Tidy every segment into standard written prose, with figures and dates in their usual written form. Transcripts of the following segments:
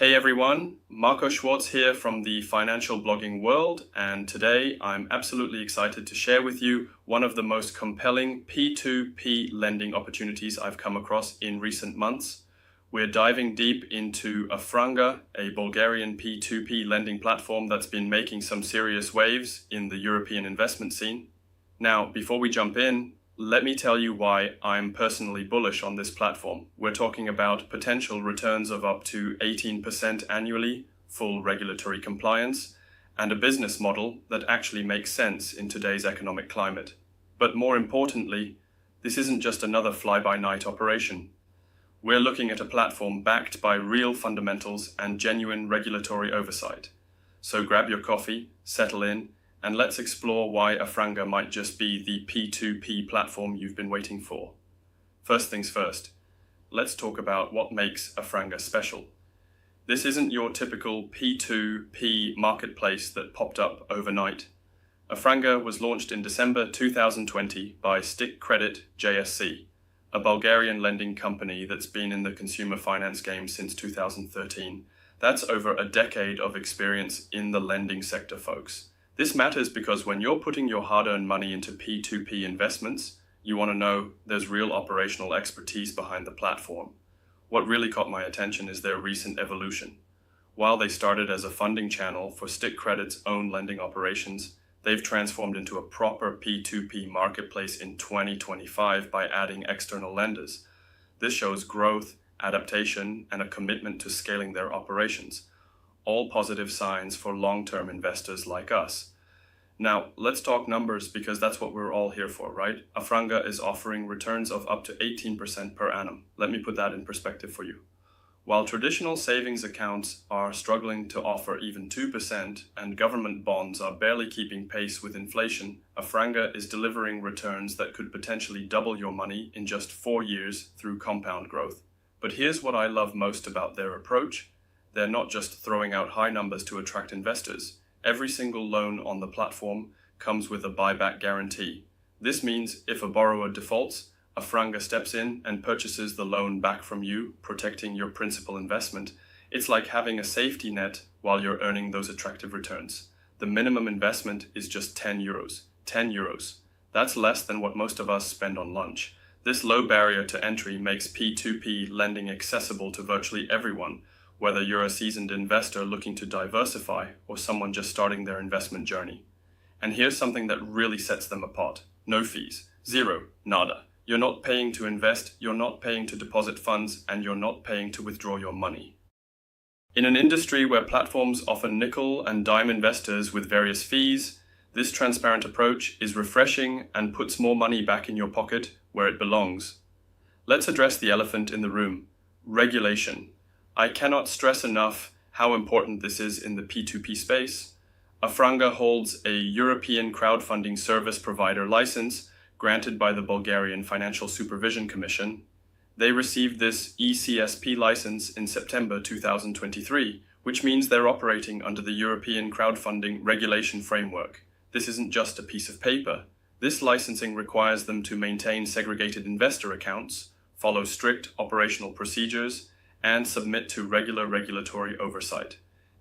Hey everyone, Marco Schwartz here from the financial blogging world, and today I'm absolutely excited to share with you one of the most compelling P2P lending opportunities I've come across in recent months. We're diving deep into Afranga, a Bulgarian P2P lending platform that's been making some serious waves in the European investment scene. Now, before we jump in, let me tell you why I'm personally bullish on this platform. We're talking about potential returns of up to 18% annually, full regulatory compliance, and a business model that actually makes sense in today's economic climate. But more importantly, this isn't just another fly-by-night operation. We're looking at a platform backed by real fundamentals and genuine regulatory oversight. So grab your coffee, settle in, and let's explore why Afranga might just be the P2P platform you've been waiting for. First things first, let's talk about what makes Afranga special. This isn't your typical P2P marketplace that popped up overnight. Afranga was launched in December 2020 by Stick Credit JSC, a Bulgarian lending company that's been in the consumer finance game since 2013. That's over a decade of experience in the lending sector, folks. This matters because when you're putting your hard-earned money into P2P investments, you want to know there's real operational expertise behind the platform. What really caught my attention is their recent evolution. While they started as a funding channel for Stick Credit's own lending operations, they've transformed into a proper P2P marketplace in 2025 by adding external lenders. This shows growth, adaptation, and a commitment to scaling their operations. All positive signs for long-term investors like us. Now, let's talk numbers because that's what we're all here for, right? Afranga is offering returns of up to 18% per annum. Let me put that in perspective for you. While traditional savings accounts are struggling to offer even 2% and government bonds are barely keeping pace with inflation, Afranga is delivering returns that could potentially double your money in just 4 years through compound growth. But here's what I love most about their approach. They're not just throwing out high numbers to attract investors. Every single loan on the platform comes with a buyback guarantee. This means if a borrower defaults, Afranga steps in and purchases the loan back from you, protecting your principal investment. It's like having a safety net while you're earning those attractive returns. The minimum investment is just 10 euros. 10 euros. That's less than what most of us spend on lunch. This low barrier to entry makes P2P lending accessible to virtually everyone, whether you're a seasoned investor looking to diversify or someone just starting their investment journey. And here's something that really sets them apart. No fees. Zero. Nada. You're not paying to invest, you're not paying to deposit funds, and you're not paying to withdraw your money. In an industry where platforms often nickel and dime investors with various fees, this transparent approach is refreshing and puts more money back in your pocket where it belongs. Let's address the elephant in the room. Regulation. I cannot stress enough how important this is in the P2P space. Afranga holds a European crowdfunding service provider license granted by the Bulgarian Financial Supervision Commission. They received this ECSP license in September 2023, which means they're operating under the European crowdfunding regulation framework. This isn't just a piece of paper. This licensing requires them to maintain segregated investor accounts, follow strict operational procedures, and submit to regular regulatory oversight.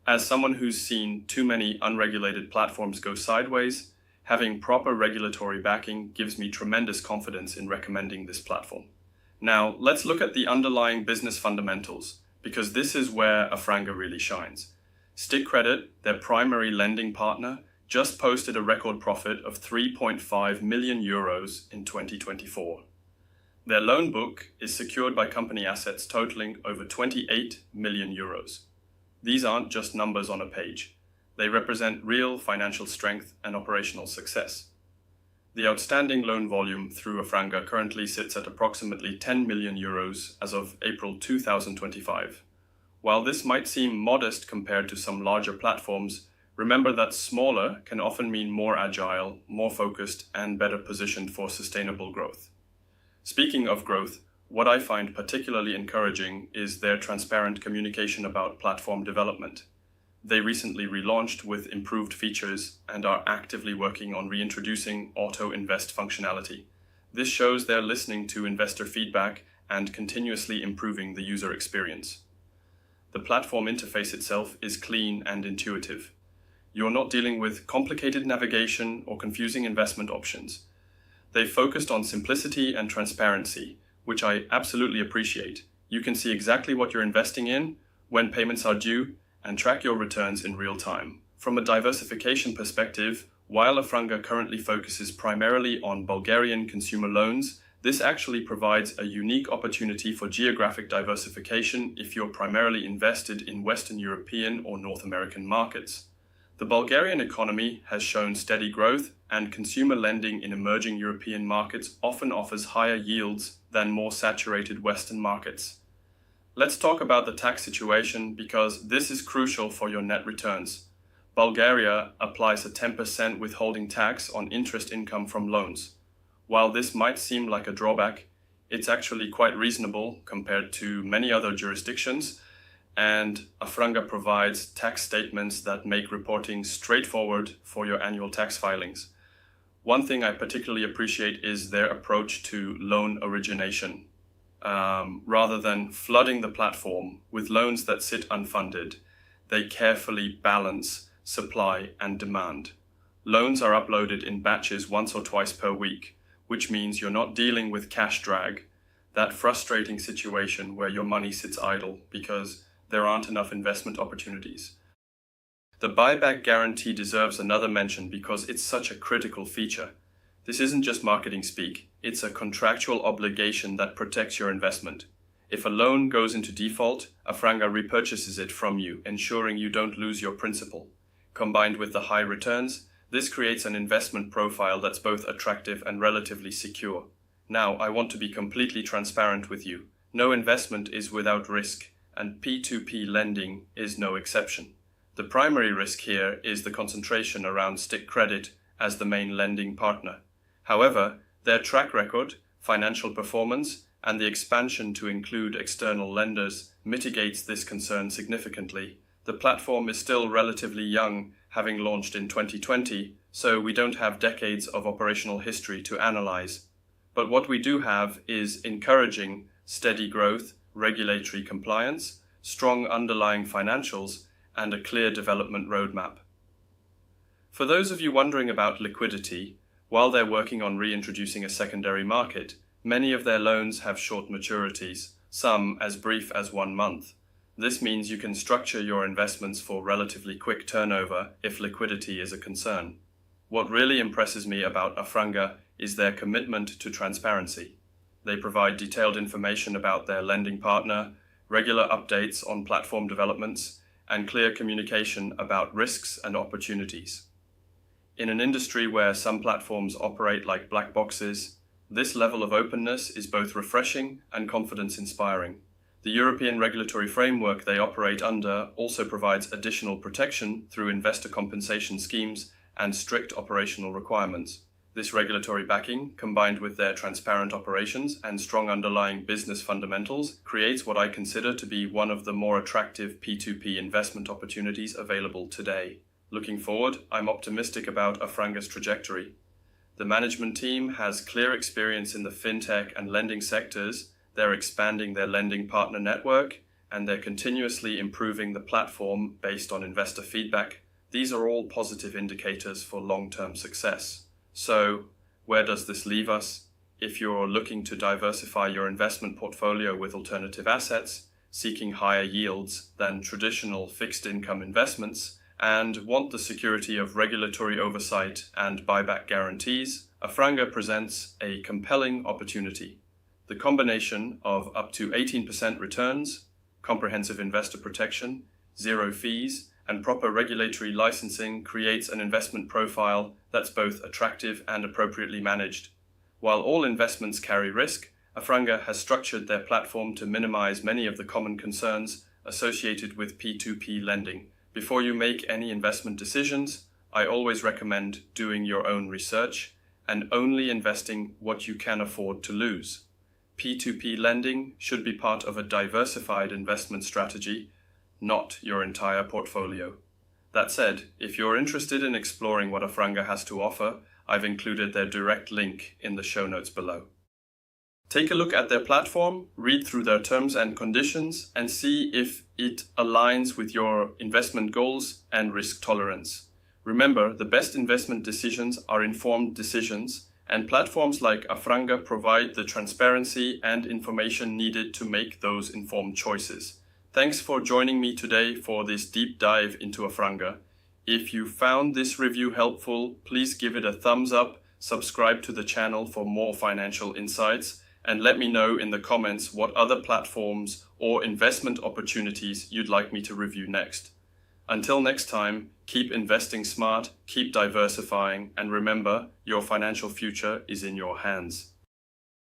As someone who's seen too many unregulated platforms go sideways, having proper regulatory backing gives me tremendous confidence in recommending this platform. Now, let's look at the underlying business fundamentals, because this is where Afranga really shines. Stick Credit, their primary lending partner, just posted a record profit of 3.5 million euros in 2024. Their loan book is secured by company assets totaling over 28 million euros. These aren't just numbers on a page. They represent real financial strength and operational success. The outstanding loan volume through Afranga currently sits at approximately 10 million euros as of April 2025. While this might seem modest compared to some larger platforms, remember that smaller can often mean more agile, more focused, and better positioned for sustainable growth. Speaking of growth, what I find particularly encouraging is their transparent communication about platform development. They recently relaunched with improved features and are actively working on reintroducing auto-invest functionality. This shows they're listening to investor feedback and continuously improving the user experience. The platform interface itself is clean and intuitive. You're not dealing with complicated navigation or confusing investment options. They focused on simplicity and transparency, which I absolutely appreciate. You can see exactly what you're investing in, when payments are due, and track your returns in real time. From a diversification perspective, while Afranga currently focuses primarily on Bulgarian consumer loans, this actually provides a unique opportunity for geographic diversification if you're primarily invested in Western European or North American markets. The Bulgarian economy has shown steady growth, and consumer lending in emerging European markets often offers higher yields than more saturated Western markets. Let's talk about the tax situation because this is crucial for your net returns. Bulgaria applies a 10% withholding tax on interest income from loans. While this might seem like a drawback, it's actually quite reasonable compared to many other jurisdictions, and Afranga provides tax statements that make reporting straightforward for your annual tax filings. One thing I particularly appreciate is their approach to loan origination. Rather than flooding the platform with loans that sit unfunded, they carefully balance supply and demand. Loans are uploaded in batches once or twice per week, which means you're not dealing with cash drag, that frustrating situation where your money sits idle because there aren't enough investment opportunities. The buyback guarantee deserves another mention because it's such a critical feature. This isn't just marketing speak, it's a contractual obligation that protects your investment. If a loan goes into default, Afranga repurchases it from you, ensuring you don't lose your principal. Combined with the high returns, this creates an investment profile that's both attractive and relatively secure. Now, I want to be completely transparent with you. No investment is without risk, and P2P lending is no exception. The primary risk here is the concentration around Stick Credit as the main lending partner. However, their track record, financial performance, and the expansion to include external lenders mitigates this concern significantly. The platform is still relatively young, having launched in 2020, so we don't have decades of operational history to analyze. But what we do have is encouraging steady growth, regulatory compliance, strong underlying financials, and a clear development roadmap. For those of you wondering about liquidity, while they're working on reintroducing a secondary market, many of their loans have short maturities, some as brief as 1 month. This means you can structure your investments for relatively quick turnover if liquidity is a concern. What really impresses me about Afranga is their commitment to transparency. They provide detailed information about their lending partner, regular updates on platform developments, and clear communication about risks and opportunities. In an industry where some platforms operate like black boxes, this level of openness is both refreshing and confidence-inspiring. The European regulatory framework they operate under also provides additional protection through investor compensation schemes and strict operational requirements. This regulatory backing, combined with their transparent operations and strong underlying business fundamentals, creates what I consider to be one of the more attractive P2P investment opportunities available today. Looking forward, I'm optimistic about Afranga's trajectory. The management team has clear experience in the fintech and lending sectors. They're expanding their lending partner network, and they're continuously improving the platform based on investor feedback. These are all positive indicators for long-term success. So, where does this leave us? If you're looking to diversify your investment portfolio with alternative assets, seeking higher yields than traditional fixed income investments, and want the security of regulatory oversight and buyback guarantees, Afranga presents a compelling opportunity. The combination of up to 18% returns, comprehensive investor protection, zero fees, and proper regulatory licensing creates an investment profile that's both attractive and appropriately managed. While all investments carry risk, Afranga has structured their platform to minimize many of the common concerns associated with P2P lending. Before you make any investment decisions, I always recommend doing your own research and only investing what you can afford to lose. P2P lending should be part of a diversified investment strategy, not your entire portfolio. That said, if you're interested in exploring what Afranga has to offer, I've included their direct link in the show notes below. Take a look at their platform, read through their terms and conditions, and see if it aligns with your investment goals and risk tolerance. Remember, the best investment decisions are informed decisions, and platforms like Afranga provide the transparency and information needed to make those informed choices. Thanks for joining me today for this deep dive into Afranga. If you found this review helpful, please give it a thumbs up, subscribe to the channel for more financial insights, and let me know in the comments what other platforms or investment opportunities you'd like me to review next. Until next time, keep investing smart, keep diversifying, and remember, your financial future is in your hands.